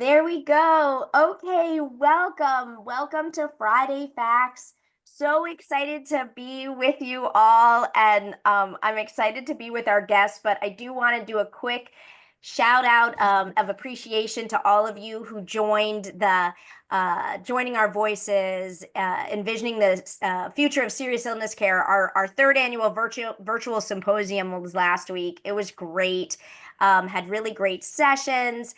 There we go. Okay, welcome. Welcome to Friday Facts. So excited to be with you all, and I'm excited to be with our guests, but I do want to do a quick shout out of appreciation to all of you who joined the joining our voices, envisioning the future of serious illness care. Our third annual virtual symposium was last week. It was great. Had really great sessions.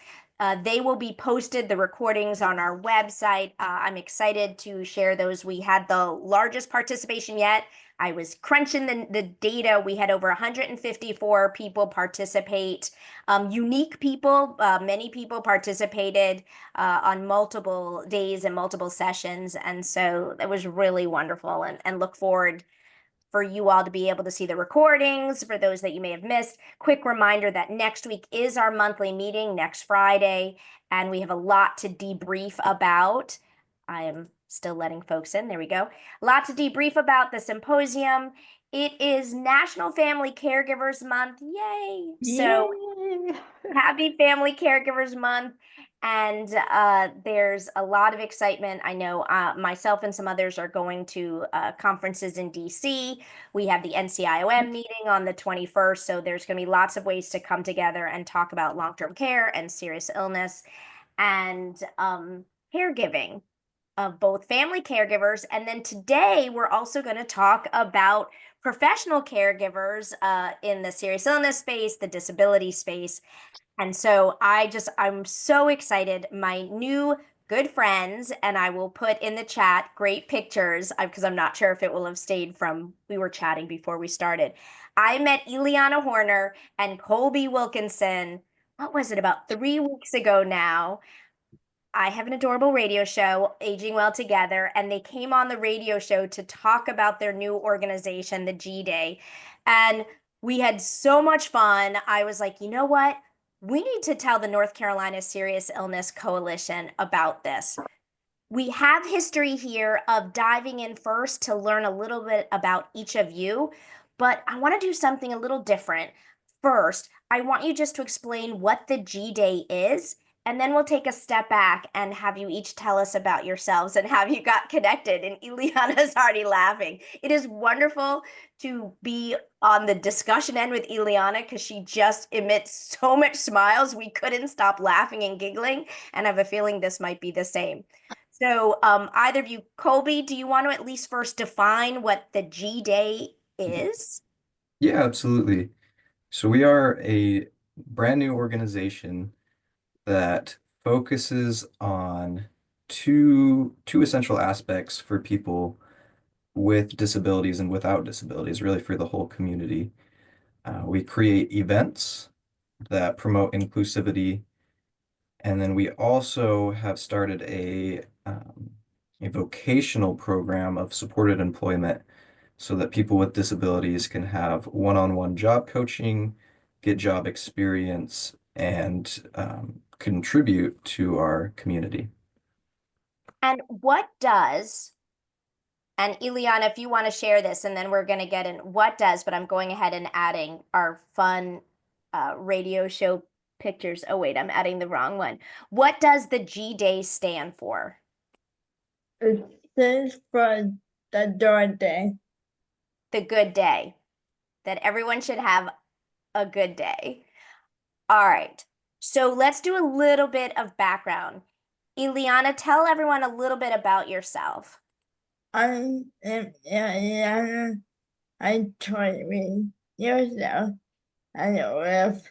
They will be posted, the recordings on our website. I'm excited to share those. We had the largest participation yet. I was crunching the data. We had over 154 people participate, unique people. Many people participated on multiple days and multiple sessions. And so it was really wonderful and look forward for you all to be able to see the recordings for those that you may have missed. Quick reminder that next week is our monthly meeting, next Friday, and we have a lot to debrief about. I am still letting folks in. There we go. A lot to debrief about the symposium. It is National Family Caregivers Month. Yay! So Yay! happy Family Caregivers Month. And there's a lot of excitement. I know myself and some others are going to conferences in DC. We have the NCIOM meeting on the 21st. So there's going to be lots of ways to come together and talk about long-term care and serious illness and caregiving of both family caregivers. And then today we're also going to talk about professional caregivers in the serious illness space, the disability space. And so I'm so excited. My new good friends, and I will put in the chat great pictures because I'm not sure if it will have stayed from we were chatting before we started. I met Elianna Horner and Colby Wilkinson. What was it, about 3 weeks ago now? I have an adorable radio show, Aging Well Together, and they came on the radio show to talk about their new organization, the G Day. And we had so much fun. I was like, you know what? We need to tell the North Carolina Serious Illness Coalition about this. We have history here of diving in first to learn a little bit about each of you, but I want to do something a little different. First, I want you just to explain what the G Day is, and then we'll take a step back and have you each tell us about yourselves and how you got connected. And Eliana's already laughing. It is wonderful to be on the discussion end with Eliana because she just emits so much smiles. We couldn't stop laughing and giggling, and I have a feeling this might be the same. So, either of you, Colby, do you want to at least first define what the G Day is? Yeah, absolutely. So we are a brand new organization that focuses on two essential aspects for people with disabilities and without disabilities, really for the whole community. We create events that promote inclusivity, and then we also have started a vocational program of supported employment so that people with disabilities can have one-on-one job coaching, get job experience, and contribute to our community. And what does, and Eliana, if you want to share this, and then we're going to get in what does, but I'm going ahead and adding our fun radio show pictures. Oh, wait, I'm adding the wrong one. What does the G Day stand for? It stands for the door day. The good day, that everyone should have a good day. All right. So let's do a little bit of background. Eliana, tell everyone a little bit about yourself. I am Elianna. I'm 20 years old. I live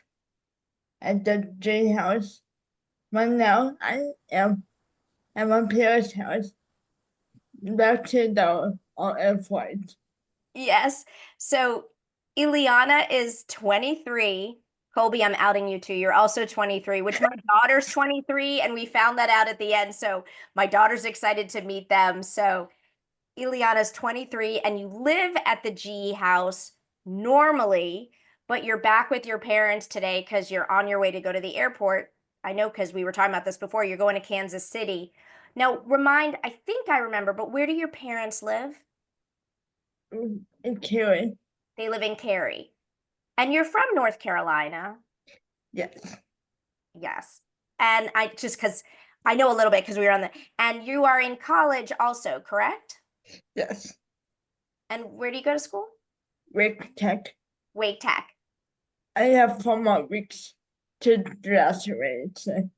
at the tree house. But now I am at my parents' house. Back to the airport. Yes. So Eliana is 23. Colby, I'm outing you too. You're also 23, which my daughter's 23, and we found that out at the end. So my daughter's excited to meet them. So Eliana's 23, and you live at the G house normally, but you're back with your parents today because you're on your way to go to the airport. I know because we were talking about this before. You're going to Kansas City. Now, I think I remember, but where do your parents live? In Cary. They live in Cary. And you're from North Carolina. Yes. Yes. And I just because I know a little bit because we were on the, and you are in college also, correct? Yes. And where do you go to school? Wake Tech. Wake Tech. I have 4 more weeks to graduate. So.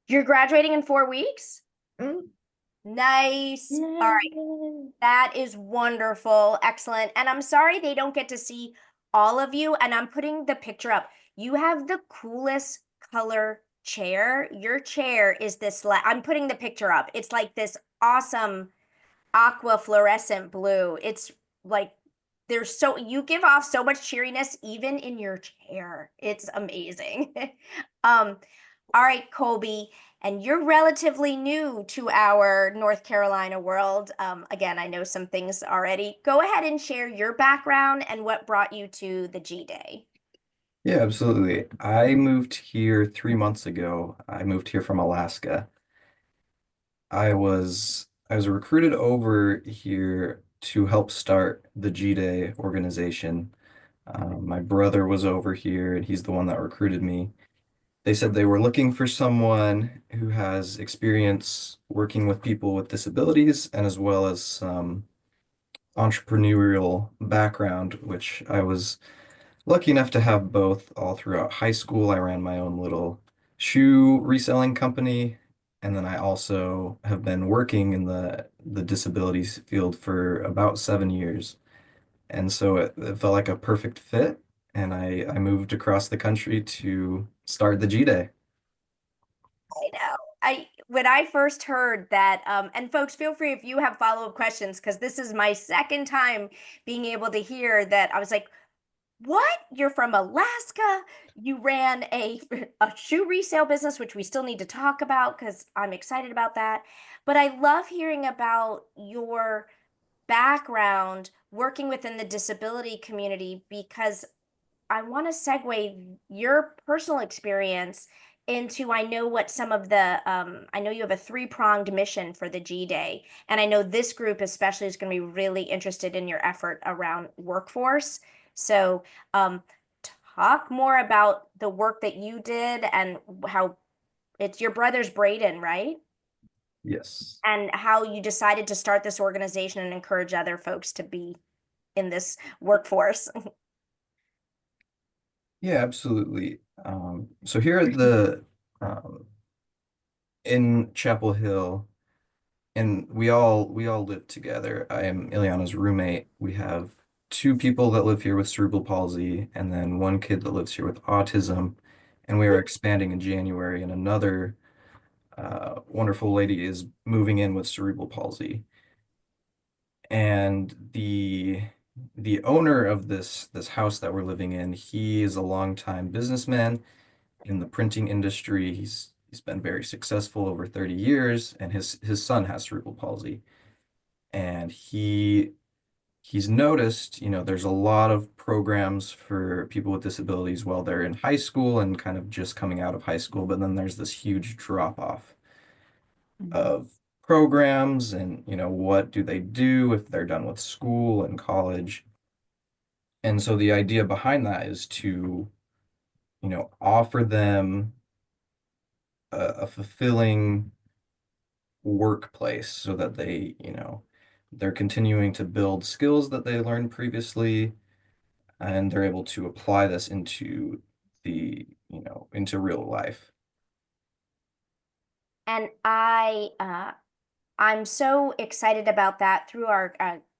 You're graduating in 4 weeks? Mm. Nice. All right. That is wonderful. Excellent. And I'm sorry they don't get to see all of you. And I'm putting the picture up. You have the coolest color chair. Your chair is this, I'm putting the picture up. It's like this awesome aqua fluorescent blue. It's like there's so you give off so much cheeriness even in your chair. It's amazing. um, all right, Colby, and you're relatively new to our North Carolina world. Again, I know some things already. Go ahead and share your background and what brought you to the G Day. Yeah, absolutely. I moved here 3 months ago. I moved here from Alaska. I was recruited over here to help start the G-Day organization. My brother was over here, and he's the one that recruited me. They said they were looking for someone who has experience working with people with disabilities and as well as some entrepreneurial background, which I was lucky enough to have both all throughout high school. I ran my own little shoe reselling company, and then I also have been working in the disabilities field for about 7 years. And so it felt like a perfect fit, and I moved across the country to start the G-Day. I know. I when I first heard that, and folks, feel free if you have follow-up questions, because this is my second time being able to hear that. I was like, what? You're from Alaska? You ran a shoe resale business, which we still need to talk about because I'm excited about that. But I love hearing about your background working within the disability community because I want to segue your personal experience into I know what some of the I know you have a three-pronged mission for the G Day, and I know this group especially is going to be really interested in your effort around workforce. So, talk more about the work that you did and how it's your brother's Braden, right? Yes. And how you decided to start this organization and encourage other folks to be in this workforce. Yeah, absolutely. So here at the in Chapel Hill, and we all live together. I am Eliana's roommate. We have two people that live here with cerebral palsy, and then one kid that lives here with autism. And we are expanding in January, and another wonderful lady is moving in with cerebral palsy. And the owner of this house that we're living in, he is a longtime businessman in the printing industry. He's been very successful over 30 years, and his son has cerebral palsy. And he's noticed, there's a lot of programs for people with disabilities while they're in high school and kind of just coming out of high school, but then there's this huge drop off of programs and, what do they do if they're done with school and college. And so the idea behind that is to, offer them a fulfilling workplace so that they're continuing to build skills that they learned previously, and they're able to apply this into real life. And I'm so excited about that through our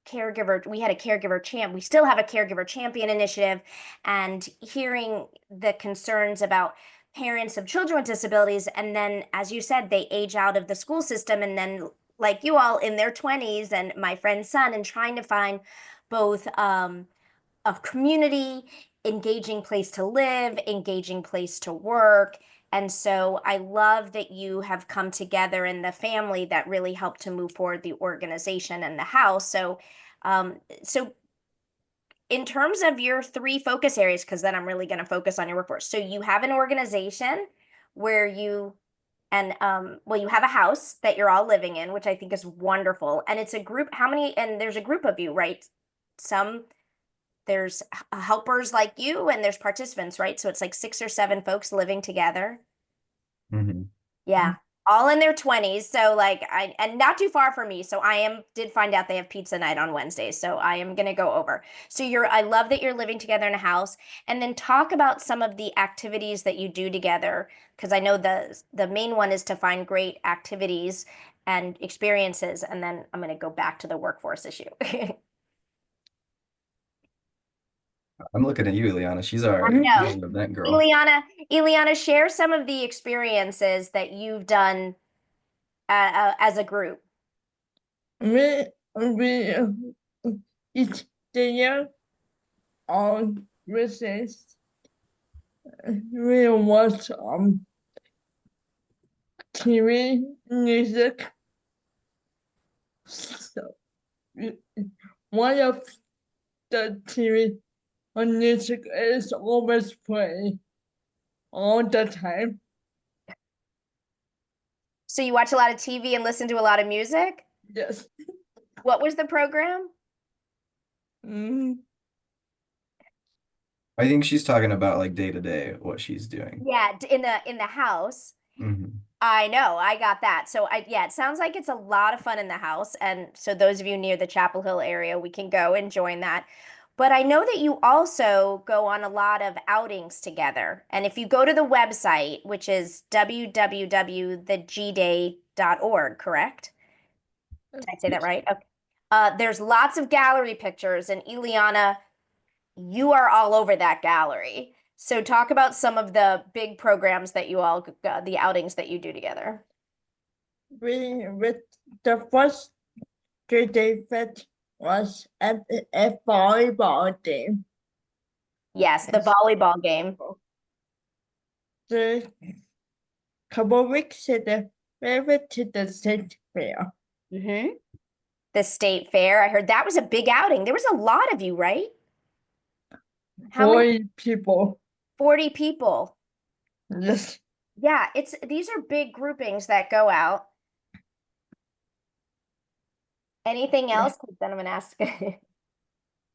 caregiver. We had a caregiver champ. We still have a caregiver champion initiative, and hearing the concerns about parents of children with disabilities. And then, as you said, they age out of the school system, and then, like you all, in their 20s, and my friend's son, and trying to find both a community, engaging place to live, engaging place to work. And so I love that you have come together in the family that really helped to move forward the organization and the house. So in terms of your three focus areas, because then I'm really going to focus on your workforce. So you have an organization where you and well, you have a house that you're all living in, which I think is wonderful. And it's a group, how many, and there's a group of you, right? Some there's helpers like you and there's participants, right? So it's like 6 or 7 folks living together. Hmm. Yeah, all in their 20s. So like and not too far from me. So did find out they have pizza night on Wednesdays. So I am gonna go over. So I love that you're living together in a house. And then talk about some of the activities that you do together, because I know the main one is to find great activities and experiences. And then I'm gonna go back to the workforce issue. I'm looking at you, Elianna. I She's know. an event girl. Elianna, share some of the experiences that you've done as a group. We each day on recess we watch TV, music. So we- one of the TV and music is always playing all the time. So you watch a lot of TV and listen to a lot of music? Yes. What was the program? Mm, I think she's talking about like day to day what she's doing. Yeah, in the house. Hmm. I know, I got that. So yeah, it sounds like it's a lot of fun in the house. And so those of you near the Chapel Hill area, we can go and join that. But I know that you also go on a lot of outings together. And if you go to the website, which is www.thegday.org, correct? Did I say that Yes. right? Okay. There's lots of gallery pictures, and Eliana, you are all over that gallery. So talk about some of the big programs that the outings that you do together. we with the first 3 day fete was at a volleyball game. Yes, the volleyball game. The couple weeks ago, we went to the state fair. Hmm. The state fair. I heard that was a big outing. There was a lot of you, right? How many? 40 people. 40 people. Yes. Yeah, these are big groupings that go out. Anything else? 'Cause then I'm gonna ask.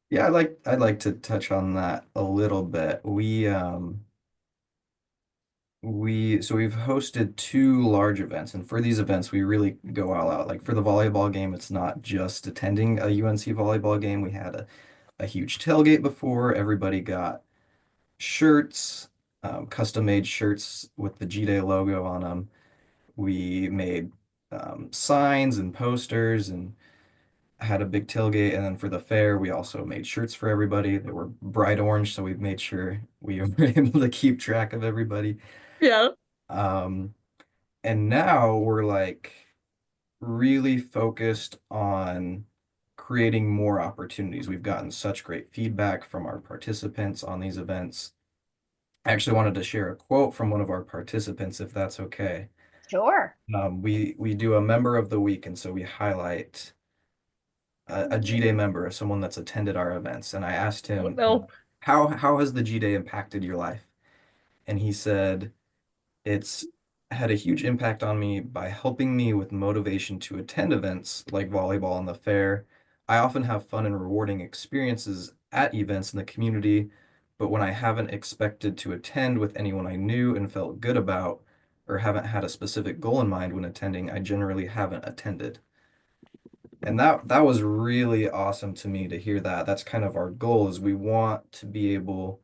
Yeah, I'd like to touch on that a little bit. We've hosted two large events, and for these events we really go all out. Like for the volleyball game, it's not just attending a UNC volleyball game. We had a huge tailgate before. Everybody got shirts, custom made shirts with the G-Day logo on them. We made signs and posters and had a big tailgate. And then for the fair, we also made shirts for everybody. They were bright orange, so we made sure we were able to keep track of everybody. Yeah. Um, and now we're like really focused on creating more opportunities. We've gotten such great feedback from our participants on these events. I actually wanted to share a quote from one of our participants, if that's okay. Sure. We do a member of the week, and so we highlight a G-Day member, someone that's attended our events. And I asked Oh, him, no. how has the G-Day impacted your life? And he said, it's had a huge impact on me by helping me with motivation to attend events like volleyball and the fair. I often have fun and rewarding experiences at events in the community, but when I haven't expected to attend with anyone I knew and felt good about, or haven't had a specific goal in mind when attending, I generally haven't attended. And that was really awesome to me to hear that. That's kind of our goal is we want to be able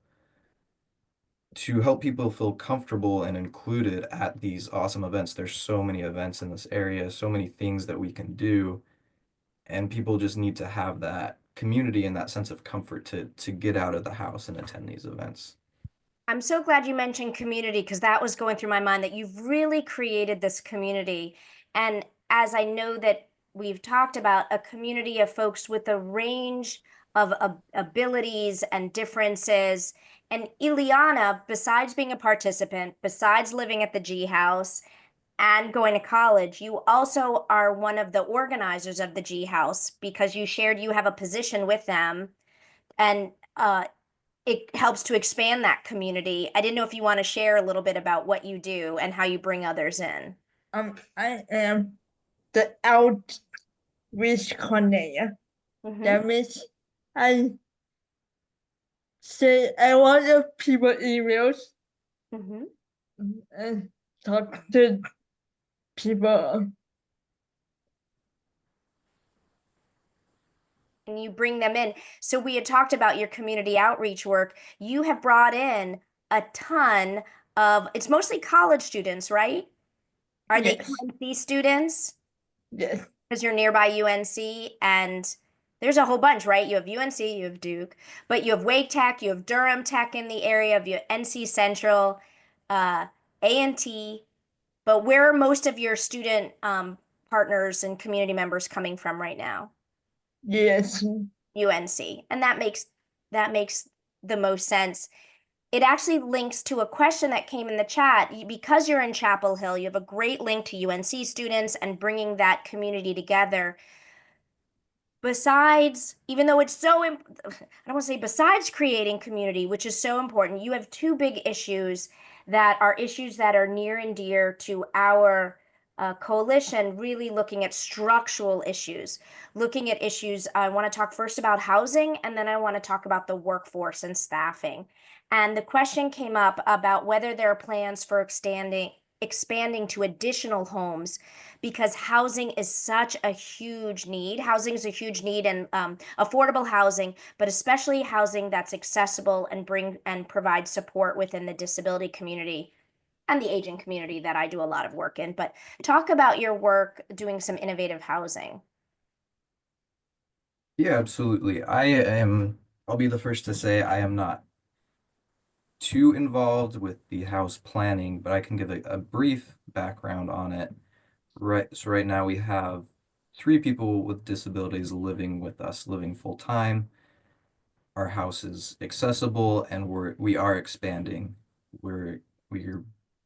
to help people feel comfortable and included at these awesome events. There's so many events in this area, so many things that we can do, and people just need to have that community and that sense of comfort to get out of the house and attend these events. I'm so glad you mentioned community, because that was going through my mind, that you've really created this community. And as I know that we've talked about, a community of folks with a range of abilities and differences. And Eliana, besides being a participant, besides living at the G House and going to college, you also are one of the organizers of the G House, because you shared you have a position with them. And it helps to expand that community. I didn't know if you want to share a little bit about what you do and how you bring others in. I am the outreach coordinator. Hmm. That means I say I want the people emails Hmm. and talk to people. And you bring them in. So we had talked about your community outreach work. You have brought in a ton of, it's mostly college students, right? Are they Yes, UNC students? yes, Because you're nearby UNC, and there's a whole bunch, right? You have UNC, you have Duke, but you have Wake Tech, you have Durham Tech in the area, you have NC Central, uh, A&T. But where are most of your student partners and community members coming from right now? yes. UNC. And that makes the most sense. It actually links to a question that came in the chat. Because you're in Chapel Hill, you have a great link to UNC students and bringing that community together. Besides, even though it's so, I don't want to say besides creating community, which is so important, you have two big issues that are issues that are near and dear to our coalition, really looking at structural issues, looking at issues. I want to talk first about housing, and then I want to talk about the workforce and staffing. And the question came up about whether there are plans for expanding to additional homes because housing is such a huge need. Housing is a huge need, and affordable housing, but especially housing that's accessible and provide support within the disability community and the aging community that I do a lot of work in. But talk about your work doing some innovative housing. Yeah, absolutely. I'll be the first to say I am not too involved with the house planning, but I can give a brief background on it. Right now we have three people with disabilities living with us, living full time. Our house is accessible and we are expanding. We're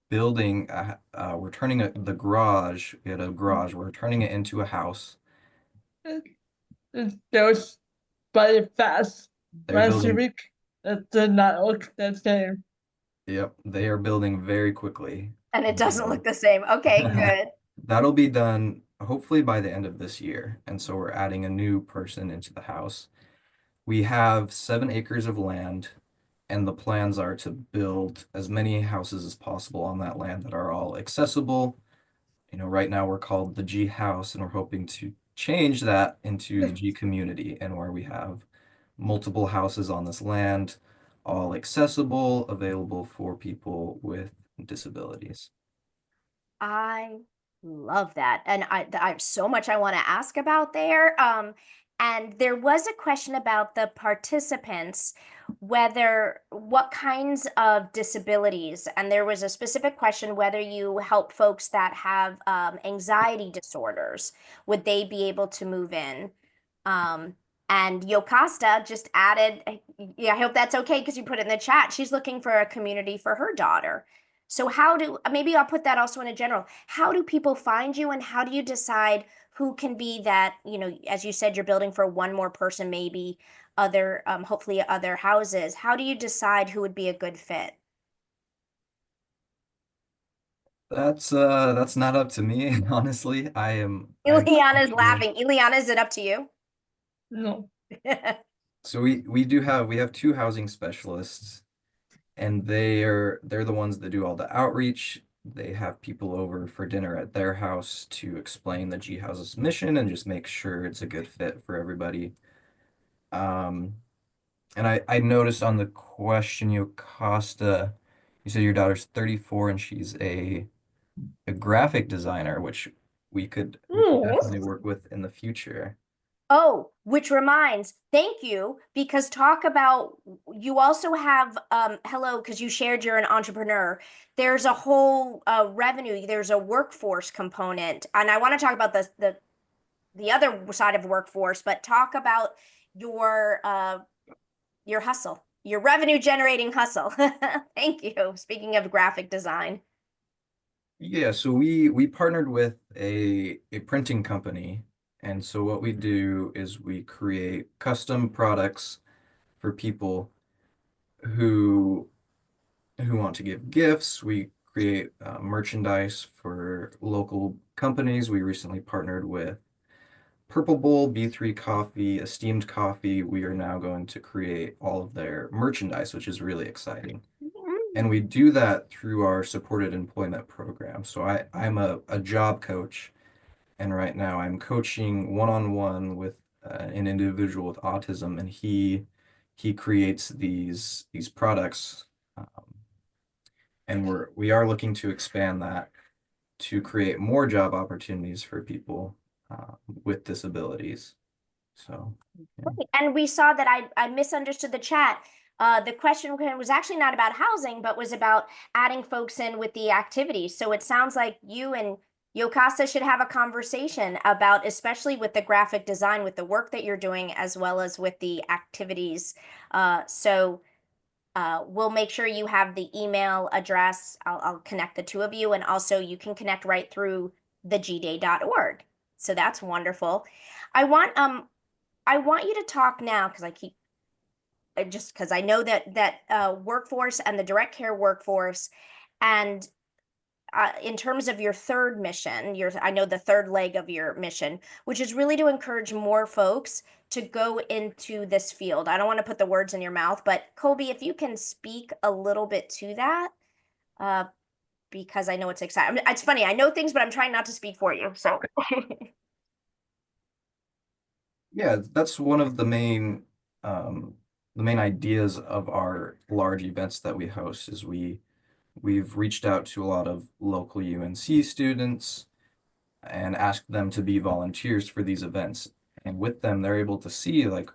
building we're turning the garage, we had a garage, we're turning it into a house. It goes very fast. They're Last building, week, it did not look the same. yep, they are building very quickly. And it doesn't look So the same. Okay, good. that'll be done hopefully by the end of this year. And so we're adding a new person into the house. We have 7 acres of land, and the plans are to build as many houses as possible on that land that are all accessible. Right now we're called the G House, and we're hoping to change that into the G Community, and where we have multiple houses on this land, all accessible, available for people with disabilities. I love that. And I have so much I want to ask about there. And there was a question about the participants, what kinds of disabilities, and there was a specific question whether you help folks that have anxiety disorders, would they be able to move in? Um, and Yocasta just added, yeah, I hope that's okay because you put it in the chat. She's looking for a community for her daughter. So maybe I'll put that also in a general. How do people find you and how do you decide who can be that, as you said, you're building for one more person, maybe hopefully other houses. How do you decide who would be a good fit? That's not up to me, honestly. I'm Eliana's actually laughing. Eliana, is it up to you? No. so we have two housing specialists, and they're the ones that do all the outreach. They have people over for dinner at their house to explain the G House's mission and just make sure it's a good fit for everybody. Um, and I noticed on the question, Costa, you said your daughter's 34 and she's a graphic designer, which we could definitely work with in the future. Oh, which reminds, thank you, because talk about you also have hello, because you shared you're an entrepreneur. There's a whole revenue, there's a workforce component. And I want to talk about the other side of workforce, but talk about your hustle, your revenue generating hustle. Thank you. Speaking of graphic design. Yeah, so we partnered with a printing company, and so what we do is we create custom products for people who who want to give gifts. We create merchandise for local companies. We recently partnered with Purple Bowl, B3 Coffee, Esteemed Coffee. We are now going to create all of their merchandise, which is really exciting. And we do that through our supported employment program. So I'm a job coach, and right now I'm coaching one-on-one with an individual with autism, and he creates these products, and we are looking to expand that to create more job opportunities for people with disabilities. So, yeah. And we saw that I misunderstood the chat. The question was actually not about housing, but was about adding folks in with the activities. So it sounds like you and Yokasa should have a conversation about, especially with the graphic design, with the work that you're doing, as well as with the activities. We'll make sure you have the email address. I'll connect the two of you, and also you can connect right through thegday.org. So that's wonderful. I want you to talk now because just because I know that workforce and the direct care workforce, and in terms of your third mission, I know the third leg of your mission, which is really to encourage more folks to go into this field. I don't want to put the words in your mouth, but Colby, if you can speak a little bit to that, uh, because I know it's exciting. It's funny, I know things, but I'm trying not to speak for you. So Yeah, that's one of the main ideas of our large events that we host is we've reached out to a lot of local UNC students and asked them to be volunteers for these events. And with them, they're able to see like,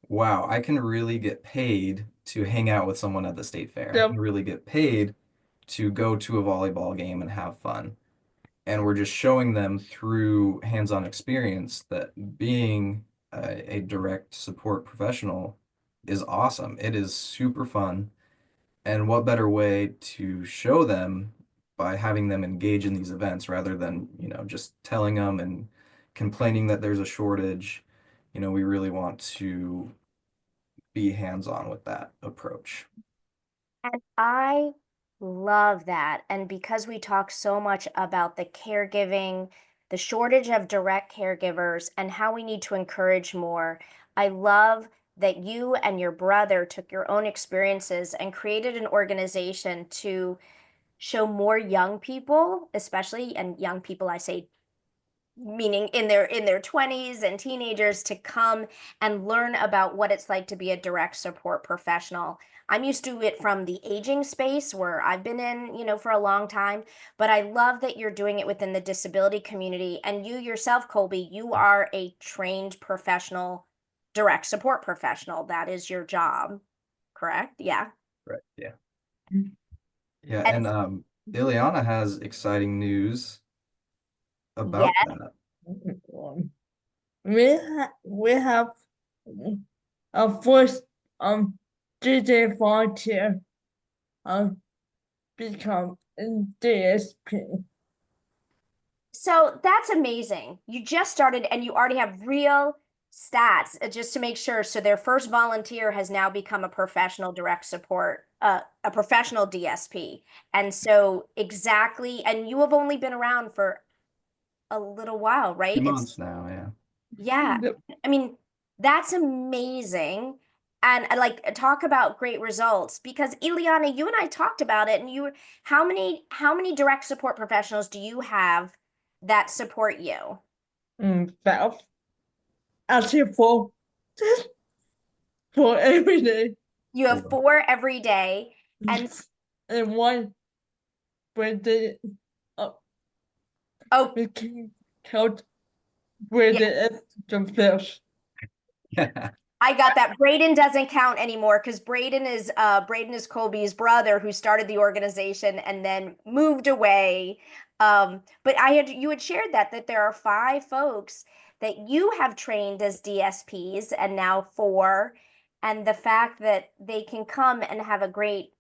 wow, I can really get paid to hang out with someone at the state fair. I Yep. can really get paid to go to a volleyball game and have fun. And we're just showing them through hands-on experience that being a direct support professional is awesome. It is super fun. And what better way to show them by having them engage in these events rather than, just telling them and complaining that there's a shortage. We really want to be hands-on with that approach. And I love that. And because we talk so much about the caregiving, the shortage of direct caregivers, and how we need to encourage more, I love that you and your brother took your own experiences and created an organization to show more young people, especially, and young people, I say meaning in their 20s and teenagers, to come and learn about what it's like to be a direct support professional. I'm used to it from the aging space where I've been in, for a long time, but I love that you're doing it within the disability community. And you yourself, Colby, you are a trained professional, direct support professional. That is your job, correct? Yeah. Right. Yeah. Yeah, And and Ileana has exciting news yeah, about that. We have a first DJ volunteer become a DSP. so that's amazing. You just started and you already have real stats, just to make sure. So their first volunteer has now become a professional direct support, a professional DSP. And so exactly, and you have only been around for a little while, right? 2 months now, yeah. Yeah. Yep. I mean, that's amazing. And I like talk about great results because Eliana, you and I talked about it, and how many direct support professionals do you have that support you? Self actually for every day. You have Cool. 4 every day. And And one birthday oh, we can count where yeah, the themselves. I got that. Braden doesn't count anymore because Braden is Colby's brother who started the organization and then moved away. But you had shared that there are 5 folks that you have trained as DSPs and now 4, and the fact that they can come and have a great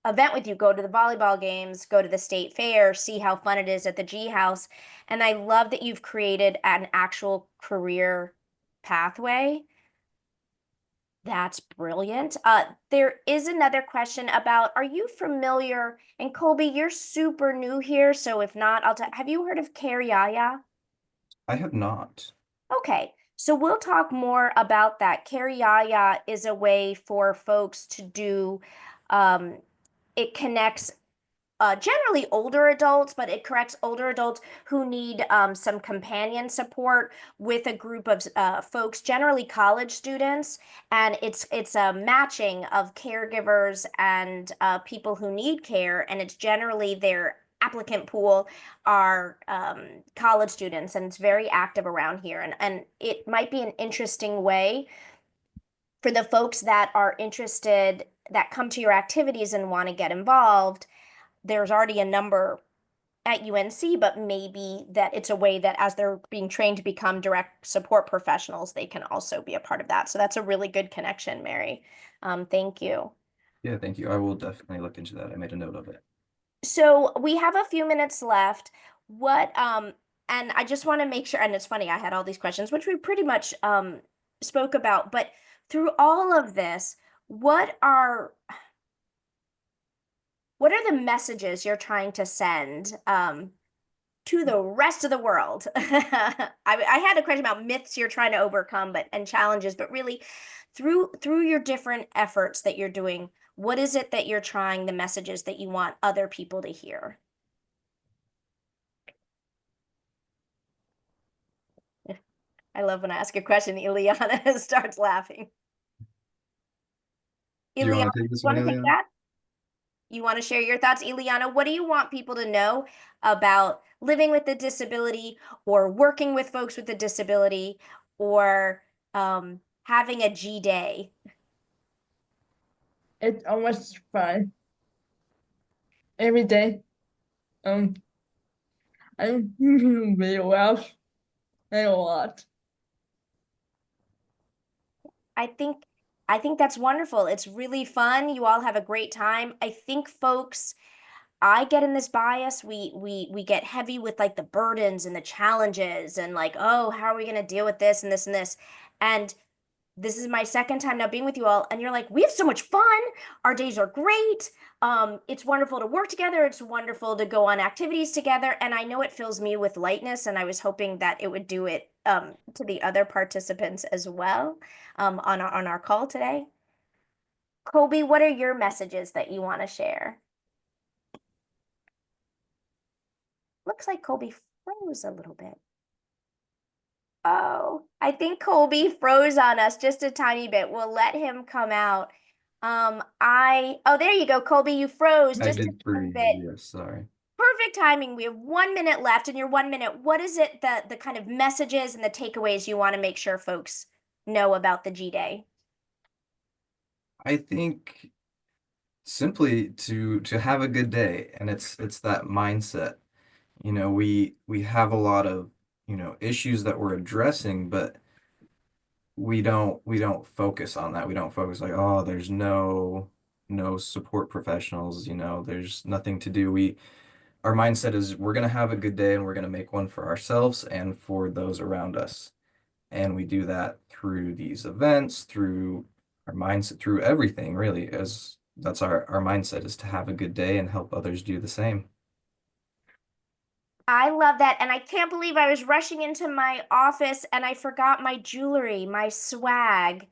event with you, go to the volleyball games, go to the state fair, see how fun it is at the G House. And I love that you've created an actual career pathway. That's brilliant. There is another question about, are you familiar, and Colby, you're super new here, so if not, have you heard of Carriaya? I have not. Okay, so we'll talk more about that. Carriaya is a way for folks to do, um, it connects generally older adults, but it corrects older adults who need some companion support with a group of folks, generally college students, and it's a matching of caregivers and people who need care, and it's generally their applicant pool are college students, and it's very active around here, and it might be an interesting way for the folks that are interested that come to your activities and want to get involved. There's already a number at UNC, but maybe that it's a way that as they're being trained to become direct support professionals, they can also be a part of that. So that's a really good connection, Mary. Thank you. Yeah, thank you. I will definitely look into that. I made a note of it. So we have a few minutes left. What, and I just want to make sure, and it's funny, I had all these questions, which we pretty much spoke about, but through all of this, what are the messages you're trying to send to the rest of the world? I had a question about myths you're trying to overcome, but and challenges, but really through your different efforts that you're doing, what is it that you're trying, the messages that you want other people to hear? I love when I ask a question, Elianna starts laughing. Do you Elianna, want to take this one, want to take Eliana? that? You want to share your thoughts, Eliana? What do you want people to know about living with a disability or working with folks with a disability or having a G day? It's almost fun every day. Um, I really well and a lot. I think I think that's wonderful. It's really fun. You all have a great time. I think folks, I get in this bias. We get heavy with like the burdens and the challenges and like, oh, how are we going to deal with this and this and this? And this is my second time now being with you all, and you're like, we have so much fun. Our days are great. It's wonderful to work together. It's wonderful to go on activities together. And I know it fills me with lightness, and I was hoping that it would do it to the other participants as well on our call today. Colby, what are your messages that you want to share? Looks like Colby froze a little bit. Oh, I think Colby froze on us just a tiny bit. We'll let him come out. Oh, there you go, Colby, you froze I just a did tiny freeze. bit. Yes, sorry. Perfect timing. We have 1 minute left. In your 1 minute, what is it the kind of messages and the takeaways you want to make sure folks know about the G Day? I think simply to have a good day, and it's that mindset. We have a lot of, issues that we're addressing, but we don't focus on that. We don't focus like, oh, there's no support professionals, there's nothing to do. Our mindset is we're gonna have a good day and we're gonna make one for ourselves and for those around us. And we do that through these events, through our mindset, through everything, really, as that's our mindset is to have a good day and help others do the same. I love that. And I can't believe I was rushing into my office and I forgot my jewelry, my swag.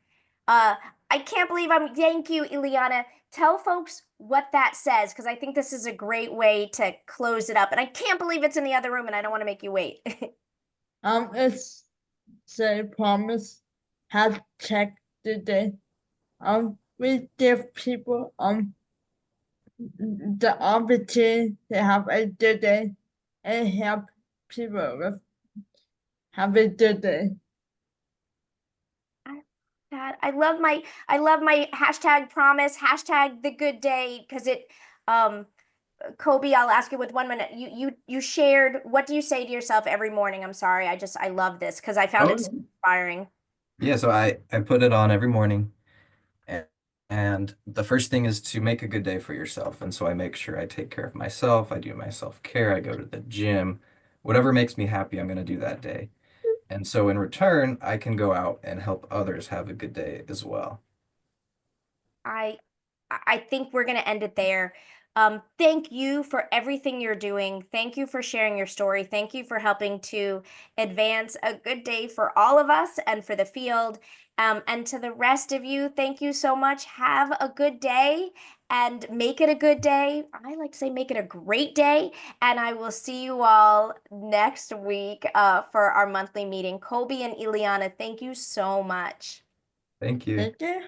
Uh, I can't believe thank you, Eliana. Tell folks what that says, because I think this is a great way to close it up. And I can't believe it's in the other room and I don't want to make you wait. It's say promise have checked the day. We give people the opportunity to have a good day and help people with have a good day. That I love my hashtag promise, hashtag the good day, because it Kobe, I'll ask you with 1 minute. You shared, what do you say to yourself every morning? I'm sorry. I love this because I found Oh, it so inspiring. yeah, so I put it on every morning. And, and the first thing is to make a good day for yourself. And so I make sure I take care of myself. I do my self-care. I go to the gym. Whatever makes me happy, I'm going to do that day. And so in return, I can go out and help others have a good day as well. I I think we're gonna end it there. Thank you for everything you're doing. Thank you for sharing your story. Thank you for helping to advance a good day for all of us and for the field. And to the rest of you, thank you so much. Have a good day and make it a good day. I like to say make it a great day. And I will see you all next week for our monthly meeting. Colby and Elianna, thank you so much. Thank you. Thank you.